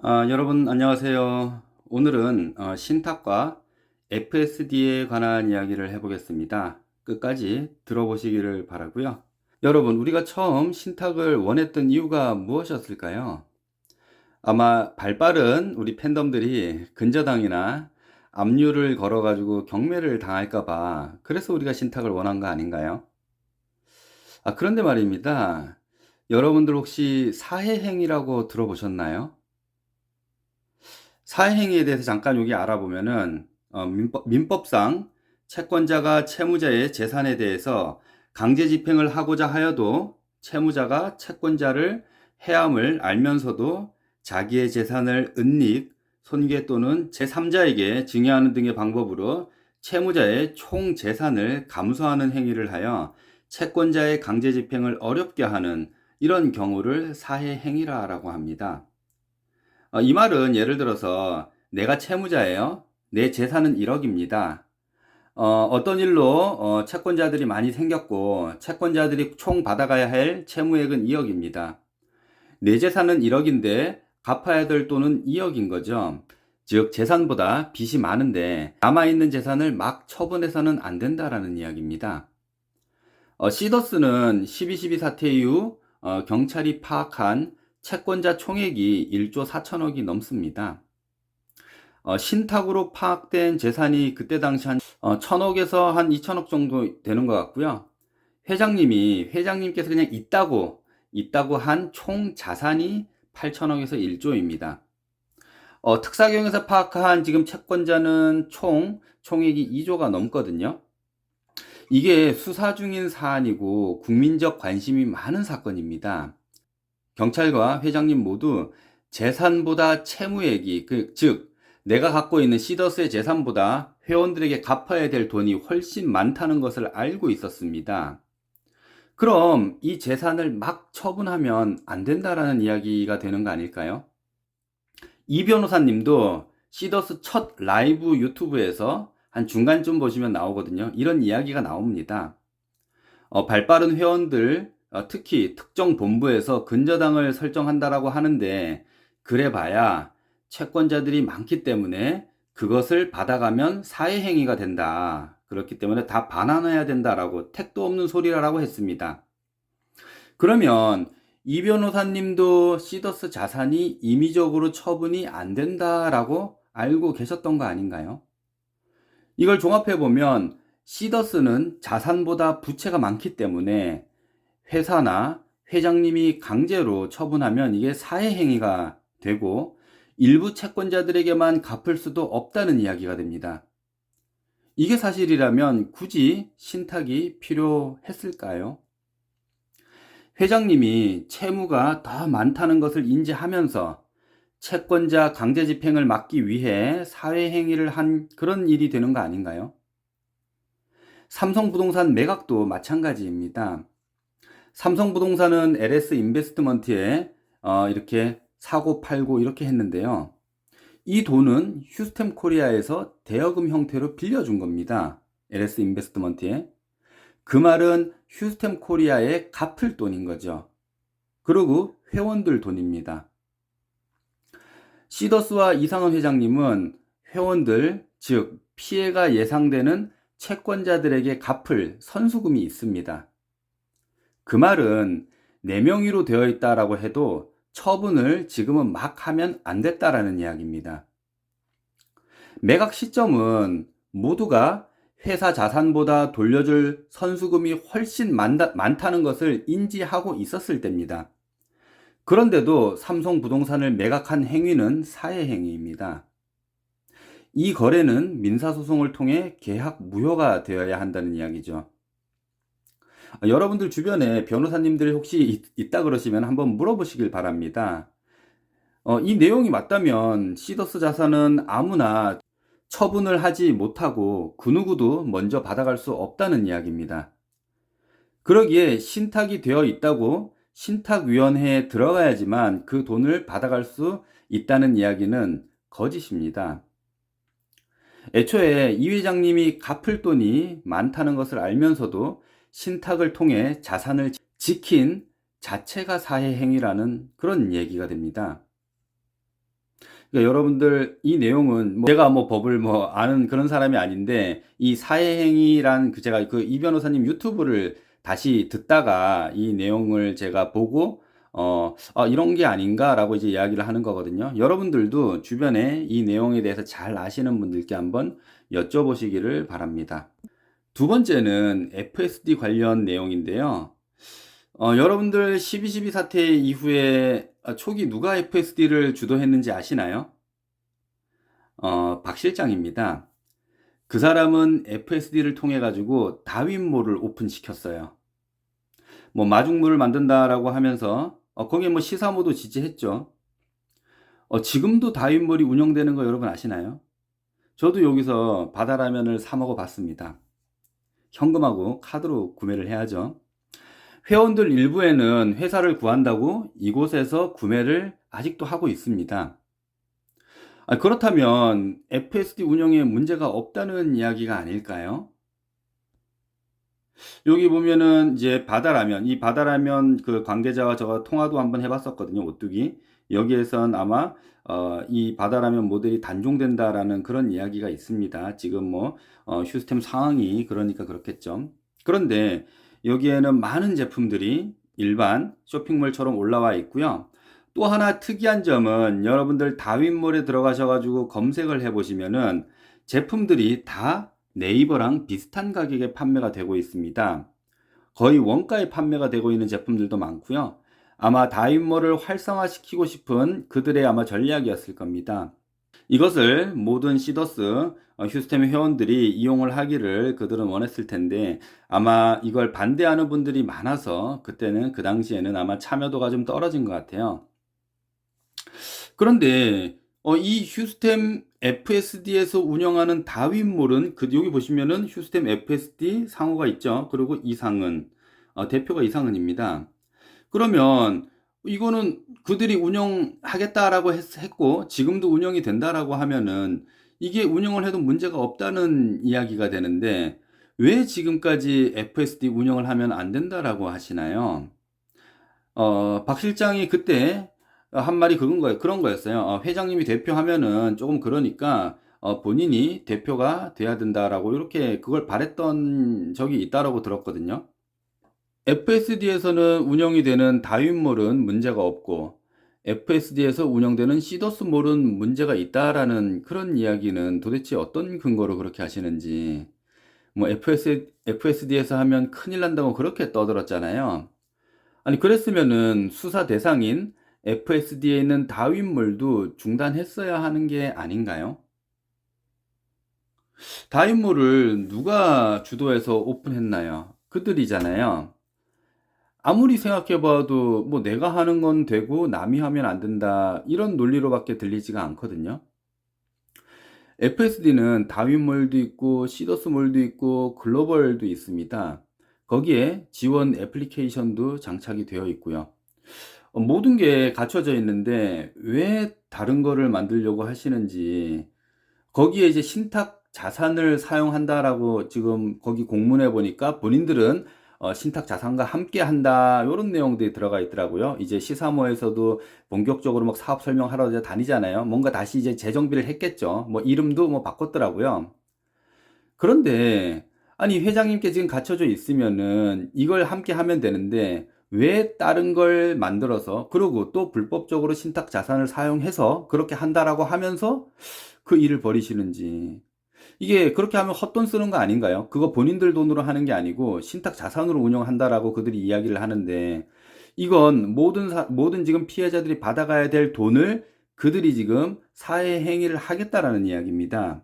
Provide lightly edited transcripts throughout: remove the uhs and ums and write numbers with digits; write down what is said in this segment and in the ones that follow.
여러분 안녕하세요. 오늘은 신탁과 FSD에 관한 이야기를 해보겠습니다. 끝까지 들어보시기를 바라고요. 여러분, 우리가 처음 신탁을 원했던 이유가 무엇이었을까요? 아마 발빠른 우리 팬덤들이 근저당이나 압류를 걸어가지고 경매를 당할까봐 그래서 우리가 신탁을 원한 거 아닌가요? 그런데 말입니다. 여러분들 혹시 사해행위라고 들어보셨나요? 사행위에 대해서 잠깐 여기 알아보면은 민법상 채권자가 채무자의 재산에 대해서 강제 집행을 하고자 하여도 채무자가 채권자를 해함을 알면서도 자기의 재산을 은닉, 손괴 또는 제3자에게 증여하는 등의 방법으로 채무자의 총 재산을 감수하는 행위를 하여 채권자의 강제 집행을 어렵게 하는 이런 경우를 사해 행위라고 합니다. 이 말은 예를 들어서 내가 채무자예요. 내 재산은 1억입니다. 어떤 일로 채권자들이 많이 생겼고 채권자들이 총 받아가야 할 채무액은 2억입니다. 내 재산은 1억인데 갚아야 될 돈은 2억인 거죠. 즉 재산보다 빚이 많은데 남아있는 재산을 막 처분해서는 안 된다라는 이야기입니다. 시더스는 12.12 사태 이후 경찰이 파악한 채권자 총액이 1조 4천억이 넘습니다. 신탁으로 파악된 재산이 그때 당시 한 1천억에서 한 2천억 정도 되는 것 같고요. 회장님께서 그냥 있다고 한 총 자산이 8천억에서 1조입니다. 특사경에서 파악한 지금 채권자는 총액이 2조가 넘거든요. 이게 수사 중인 사안이고 국민적 관심이 많은 사건입니다. 경찰과 회장님 모두 재산보다 채무액이, 즉, 내가 갖고 있는 시더스의 재산보다 회원들에게 갚아야 될 돈이 훨씬 많다는 것을 알고 있었습니다. 그럼 이 재산을 막 처분하면 안 된다라는 이야기가 되는 거 아닐까요? 이 변호사님도 시더스 첫 라이브 유튜브에서 한 중간쯤 보시면 나오거든요. 이런 이야기가 나옵니다. 발빠른 회원들, 특히 특정 본부에서 근저당을 설정한다라고 하는데 그래봐야 채권자들이 많기 때문에 그것을 받아가면 사회행위가 된다. 그렇기 때문에 다 반환해야 된다라고 택도 없는 소리라고 했습니다. 그러면 이 변호사님도 시더스 자산이 임의적으로 처분이 안 된다라고 알고 계셨던 거 아닌가요? 이걸 종합해 보면 시더스는 자산보다 부채가 많기 때문에 회사나 회장님이 강제로 처분하면 이게 사회행위가 되고 일부 채권자들에게만 갚을 수도 없다는 이야기가 됩니다. 이게 사실이라면 굳이 신탁이 필요했을까요? 회장님이 채무가 더 많다는 것을 인지하면서 채권자 강제 집행을 막기 위해 사회행위를 한 그런 일이 되는 거 아닌가요? 삼성부동산 매각도 마찬가지입니다. 삼성부동산은 LS 인베스트먼트에 이렇게 사고 팔고 이렇게 했는데요. 이 돈은 휴스템 코리아에서 대여금 형태로 빌려준 겁니다. LS 인베스트먼트에. 그 말은 휴스템 코리아에 갚을 돈인 거죠. 그리고 회원들 돈입니다. 시더스와 이상원 회장님은 회원들, 즉 피해가 예상되는 채권자들에게 갚을 선수금이 있습니다. 그 말은 4명의로 되어 있다라고 해도 처분을 지금은 막 하면 안 됐다라는 이야기입니다. 매각 시점은 모두가 회사 자산보다 돌려줄 선수금이 훨씬 많다는 것을 인지하고 있었을 때입니다. 그런데도 삼성부동산을 매각한 행위는 사회행위입니다. 이 거래는 민사소송을 통해 계약 무효가 되어야 한다는 이야기죠. 여러분들 주변에 변호사님들이 혹시 있다 그러시면 한번 물어보시길 바랍니다. 이 내용이 맞다면 시더스 자산은 아무나 처분을 하지 못하고 그 누구도 먼저 받아갈 수 없다는 이야기입니다. 그러기에 신탁이 되어 있다고 신탁위원회에 들어가야지만 그 돈을 받아갈 수 있다는 이야기는 거짓입니다. 애초에 이 회장님이 갚을 돈이 많다는 것을 알면서도 신탁을 통해 자산을 지킨 자체가 사회행위라는 그런 얘기가 됩니다. 그러니까 여러분들 이 내용은 뭐 제가 뭐 법을 뭐 아는 그런 사람이 아닌데 이 사회행위란 그 제가 그 이 변호사님 유튜브를 다시 듣다가 이 내용을 제가 보고 이런 게 아닌가라고 이제 이야기를 하는 거거든요. 여러분들도 주변에 이 내용에 대해서 잘 아시는 분들께 한번 여쭤보시기를 바랍니다. 두 번째는 FSD 관련 내용인데요. 여러분들 12.12 사태 이후에 초기 누가 FSD를 주도했는지 아시나요? 박 실장입니다. 그 사람은 FSD를 통해 가지고 다윈몰을 오픈시켰어요. 뭐 마중물을 만든다라고 하면서 거기에 뭐 시사모도 지지했죠. 지금도 다윈몰이 운영되는 거 여러분 아시나요? 저도 여기서 바다라면을 사 먹어 봤습니다. 현금하고 카드로 구매를 해야죠. 회원들 일부에는 회사를 구한다고 이곳에서 구매를 아직도 하고 있습니다. 그렇다면 FSD 운영에 문제가 없다는 이야기가 아닐까요? 여기 보면은 이제 바다라면, 이 바다라면 그 관계자와 제가 통화도 한번 해봤었거든요, 오뚜기. 여기에선 아마 이 바다라면 모델이 단종된다라는 그런 이야기가 있습니다. 지금 뭐 시스템 상황이 그러니까 그렇겠죠. 그런데 여기에는 많은 제품들이 일반 쇼핑몰처럼 올라와 있고요. 또 하나 특이한 점은 여러분들 다윈몰에 들어가셔가지고 검색을 해보시면은 제품들이 다 네이버랑 비슷한 가격에 판매가 되고 있습니다. 거의 원가에 판매가 되고 있는 제품들도 많고요. 아마 다윈몰을 활성화시키고 싶은 그들의 아마 전략이었을 겁니다. 이것을 모든 시더스 휴스템 회원들이 이용을 하기를 그들은 원했을 텐데 아마 이걸 반대하는 분들이 많아서 그때는 그 당시에는 아마 참여도가 좀 떨어진 것 같아요. 그런데 이 휴스템 FSD에서 운영하는 다윈몰은 여기 보시면은 휴스템 FSD 상호가 있죠. 그리고 이상은 대표가 이상은입니다. 그러면 이거는 그들이 운영하겠다라고 했고 지금도 운영이 된다라고 하면은 이게 운영을 해도 문제가 없다는 이야기가 되는데 왜 지금까지 FSD 운영을 하면 안 된다라고 하시나요? 박 실장이 그때 한 말이 그런 거였어요. 회장님이 대표하면은 조금 그러니까 본인이 대표가 돼야 된다라고 이렇게 그걸 바랬던 적이 있다라고 들었거든요. FSD에서는 운영이 되는 다윈몰은 문제가 없고 FSD에서 운영되는 시더스몰은 문제가 있다라는 그런 이야기는 도대체 어떤 근거로 그렇게 하시는지 뭐 FSD에서 하면 큰일 난다고 그렇게 떠들었잖아요. 아니 그랬으면은 수사 대상인 FSD에 있는 다윈몰도 중단했어야 하는 게 아닌가요? 다윈몰을 누가 주도해서 오픈했나요? 그들이잖아요. 아무리 생각해봐도 뭐 내가 하는 건 되고 남이 하면 안 된다 이런 논리로밖에 들리지가 않거든요. FSD는 다윈몰도 있고 시더스몰도 있고 글로벌도 있습니다. 거기에 지원 애플리케이션도 장착이 되어 있고요. 모든 게 갖춰져 있는데 왜 다른 거를 만들려고 하시는지 거기에 이제 신탁 자산을 사용한다라고 지금 거기 공문에 보니까 본인들은 신탁 자산과 함께 한다 이런 내용들이 들어가 있더라고요. 이제 시사모에서도 본격적으로 막 사업 설명하러 이제 다니잖아요. 뭔가 다시 이제 재정비를 했겠죠. 뭐 이름도 뭐 바꿨더라고요. 그런데 아니 회장님께 지금 갖춰져 있으면은 이걸 함께 하면 되는데 왜 다른 걸 만들어서 그리고 또 불법적으로 신탁 자산을 사용해서 그렇게 한다라고 하면서 그 일을 벌이시는지 이게 그렇게 하면 헛돈 쓰는 거 아닌가요? 그거 본인들 돈으로 하는 게 아니고 신탁 자산으로 운영한다라고 그들이 이야기를 하는데 이건 모든 지금 피해자들이 받아가야 될 돈을 그들이 지금 사회 행위를 하겠다라는 이야기입니다.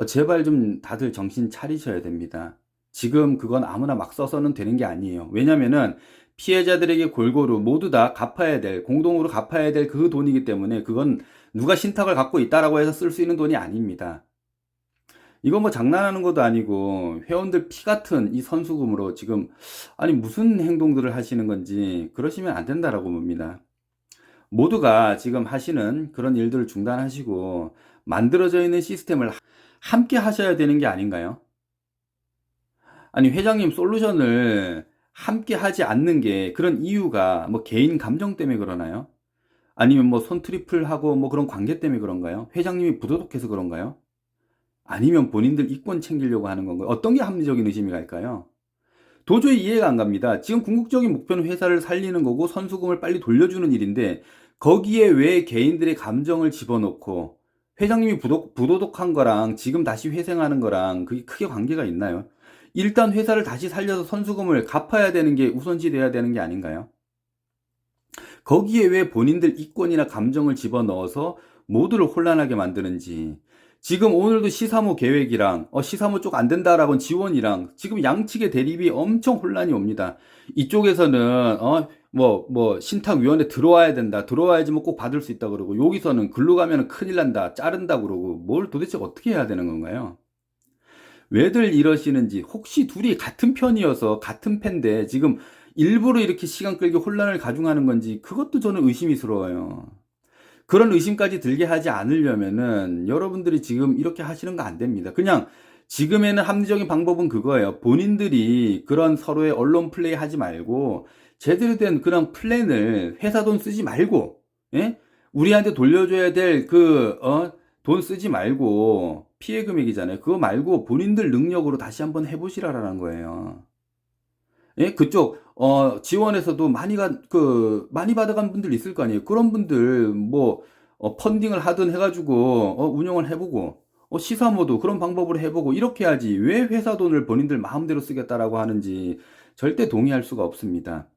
제발 좀 다들 정신 차리셔야 됩니다. 지금 그건 아무나 막 써서는 되는 게 아니에요. 왜냐면은 피해자들에게 골고루 모두 다 갚아야 될, 공동으로 갚아야 될 그 돈이기 때문에 그건 누가 신탁을 갖고 있다라고 해서 쓸 수 있는 돈이 아닙니다. 이거 뭐 장난하는 것도 아니고 회원들 피 같은 이 선수금으로 지금 아니 무슨 행동들을 하시는 건지 그러시면 안 된다라고 봅니다. 모두가 지금 하시는 그런 일들을 중단하시고 만들어져 있는 시스템을 함께 하셔야 되는 게 아닌가요? 아니, 회장님 솔루션을 함께 하지 않는 게 그런 이유가 뭐 개인 감정 때문에 그러나요? 아니면 뭐 손 트리플하고 뭐 그런 관계 때문에 그런가요? 회장님이 부도덕해서 그런가요? 아니면 본인들 이권 챙기려고 하는 건가요? 어떤 게 합리적인 의심이 갈까요? 도저히 이해가 안 갑니다. 지금 궁극적인 목표는 회사를 살리는 거고 선수금을 빨리 돌려주는 일인데 거기에 왜 개인들의 감정을 집어넣고 회장님이 부도덕한 거랑 지금 다시 회생하는 거랑 그게 크게 관계가 있나요? 일단 회사를 다시 살려서 선수금을 갚아야 되는 게 우선시 돼야 되는 게 아닌가요? 거기에 왜 본인들 이권이나 감정을 집어넣어서 모두를 혼란하게 만드는지. 지금 오늘도 시사모 계획이랑 시사모 쪽 안 된다라고 지원이랑 지금 양측의 대립이 엄청 혼란이 옵니다. 이쪽에서는 신탁위원회 들어와야 된다. 들어와야지 뭐 꼭 받을 수 있다 그러고 여기서는 글로 가면 큰일 난다. 자른다 그러고 뭘 도대체 어떻게 해야 되는 건가요? 왜들 이러시는지 혹시 둘이 같은 편이어서 같은 편인데 지금 일부러 이렇게 시간 끌기 혼란을 가중하는 건지 그것도 저는 의심이스러워요. 그런 의심까지 들게 하지 않으려면은 여러분들이 지금 이렇게 하시는 거 안 됩니다. 그냥 지금에는 합리적인 방법은 그거예요. 본인들이 그런 서로의 언론 플레이 하지 말고 제대로 된 그런 플랜을 회사 돈 쓰지 말고, 예? 우리한테 돌려줘야 될 돈 쓰지 말고 피해 금액이잖아요. 그거 말고 본인들 능력으로 다시 한번 해보시라라는 거예요. 예, 그쪽 지원에서도 많이 받아간 분들 있을 거 아니에요. 그런 분들 뭐 펀딩을 하든 해가지고 운영을 해보고 시사모도 그런 방법으로 해보고 이렇게 해야지 왜 회사 돈을 본인들 마음대로 쓰겠다라고 하는지 절대 동의할 수가 없습니다.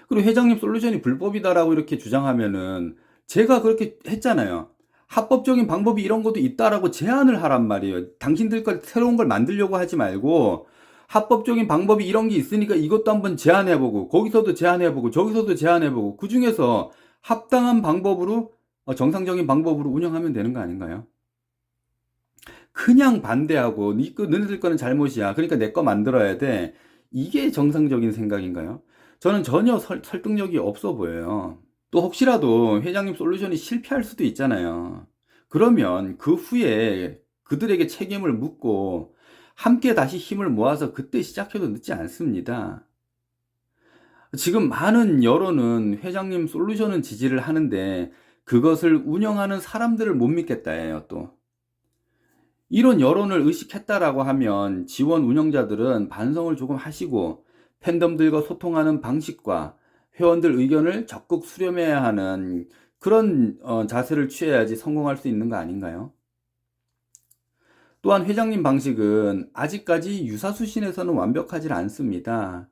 그리고 회장님 솔루션이 불법이다라고 이렇게 주장하면은 제가 그렇게 했잖아요. 합법적인 방법이 이런 것도 있다라고 제안을 하란 말이에요. 당신들까지 새로운 걸 만들려고 하지 말고 합법적인 방법이 이런 게 있으니까 이것도 한번 제안해보고 거기서도 제안해보고 저기서도 제안해보고 그 중에서 합당한 방법으로 정상적인 방법으로 운영하면 되는 거 아닌가요? 그냥 반대하고 너네들 거는 잘못이야. 그러니까 내 거 만들어야 돼. 이게 정상적인 생각인가요? 저는 전혀 설득력이 없어 보여요. 또 혹시라도 회장님 솔루션이 실패할 수도 있잖아요. 그러면 그 후에 그들에게 책임을 묻고 함께 다시 힘을 모아서 그때 시작해도 늦지 않습니다. 지금 많은 여론은 회장님 솔루션은 지지를 하는데 그것을 운영하는 사람들을 못 믿겠다예요, 또. 이런 여론을 의식했다라고 하면 지원 운영자들은 반성을 조금 하시고 팬덤들과 소통하는 방식과 회원들 의견을 적극 수렴해야 하는 그런 자세를 취해야지 성공할 수 있는 거 아닌가요? 또한 회장님 방식은 아직까지 유사수신에서는 완벽하지 않습니다.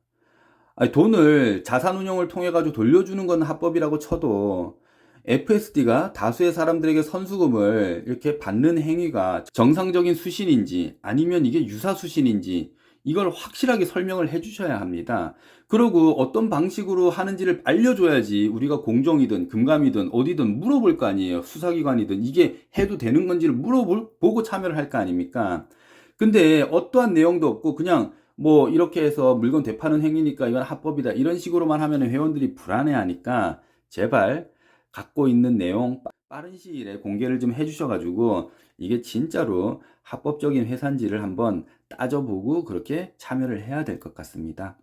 아니, 돈을 자산 운용을 통해 가지고 돌려주는 건 합법이라고 쳐도 FSD가 다수의 사람들에게 선수금을 이렇게 받는 행위가 정상적인 수신인지 아니면 이게 유사 수신인지 이걸 확실하게 설명을 해 주셔야 합니다. 그리고 어떤 방식으로 하는지를 알려줘야지 우리가 공정이든 금감이든 어디든 물어볼 거 아니에요. 수사기관이든 이게 해도 되는 건지를 물어보고 참여를 할 거 아닙니까? 근데 어떠한 내용도 없고 그냥 뭐 이렇게 해서 물건 되파는 행위니까 이건 합법이다 이런 식으로만 하면 회원들이 불안해하니까 제발 갖고 있는 내용 빠른 시일에 공개를 좀 해주셔가지고 이게 진짜로 합법적인 회사인지를 한번 따져보고 그렇게 참여를 해야 될 것 같습니다.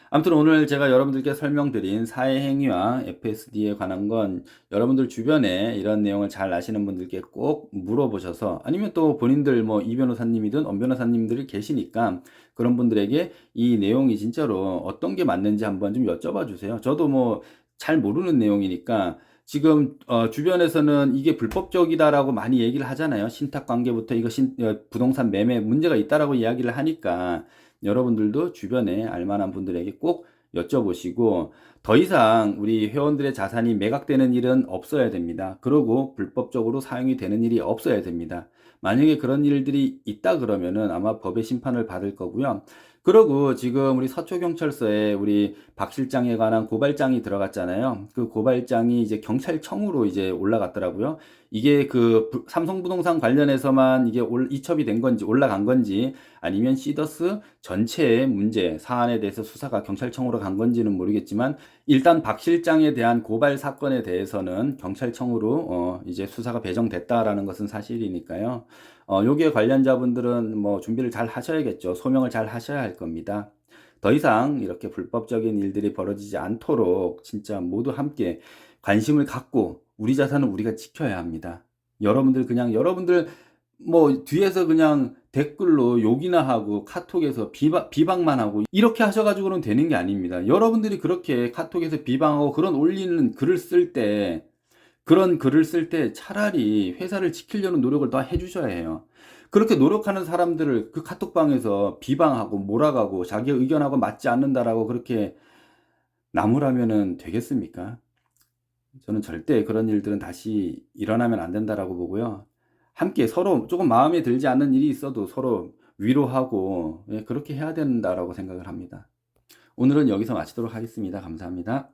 아무튼 오늘 제가 여러분들께 설명드린 사회행위와 FSD에 관한 건 여러분들 주변에 이런 내용을 잘 아시는 분들께 꼭 물어보셔서 아니면 또 본인들 뭐 이 변호사님이든 엄 변호사님들이 계시니까 그런 분들에게 이 내용이 진짜로 어떤 게 맞는지 한번 좀 여쭤봐 주세요. 저도 뭐 잘 모르는 내용이니까 지금 주변에서는 이게 불법적이다라고 많이 얘기를 하잖아요. 신탁 관계부터 이거 부동산 매매 문제가 있다라고 이야기를 하니까 여러분들도 주변에 알만한 분들에게 꼭 여쭤보시고 더 이상 우리 회원들의 자산이 매각되는 일은 없어야 됩니다. 그리고 불법적으로 사용이 되는 일이 없어야 됩니다. 만약에 그런 일들이 있다 그러면은 아마 법의 심판을 받을 거고요. 그리고 지금 우리 서초경찰서에 우리 박 실장에 관한 고발장이 들어갔잖아요. 그 고발장이 이제 경찰청으로 이제 올라갔더라고요. 이게 그 삼성부동산 관련해서만 이게 이첩이 된 건지 올라간 건지 아니면 시더스 전체의 문제 사안에 대해서 수사가 경찰청으로 간 건지는 모르겠지만 일단 박 실장에 대한 고발 사건에 대해서는 경찰청으로 이제 수사가 배정됐다라는 것은 사실이니까요. 여기에 관련자분들은 뭐 준비를 잘 하셔야겠죠. 소명을 잘 하셔야 할 겁니다. 더 이상 이렇게 불법적인 일들이 벌어지지 않도록 진짜 모두 함께 관심을 갖고 우리 자산은 우리가 지켜야 합니다. 여러분들 뭐 뒤에서 그냥 댓글로 욕이나 하고 카톡에서 비방만 하고 이렇게 하셔가지고는 되는 게 아닙니다. 여러분들이 그렇게 카톡에서 비방하고 그런 글을 쓸 때 차라리 회사를 지키려는 노력을 더 해주셔야 해요. 그렇게 노력하는 사람들을 그 카톡방에서 비방하고 몰아가고 자기 의견하고 맞지 않는다라고 그렇게 나무라면은 되겠습니까? 저는 절대 그런 일들은 다시 일어나면 안 된다라고 보고요. 함께 서로 조금 마음에 들지 않는 일이 있어도 서로 위로하고, 예, 그렇게 해야 된다라고 생각을 합니다. 오늘은 여기서 마치도록 하겠습니다. 감사합니다.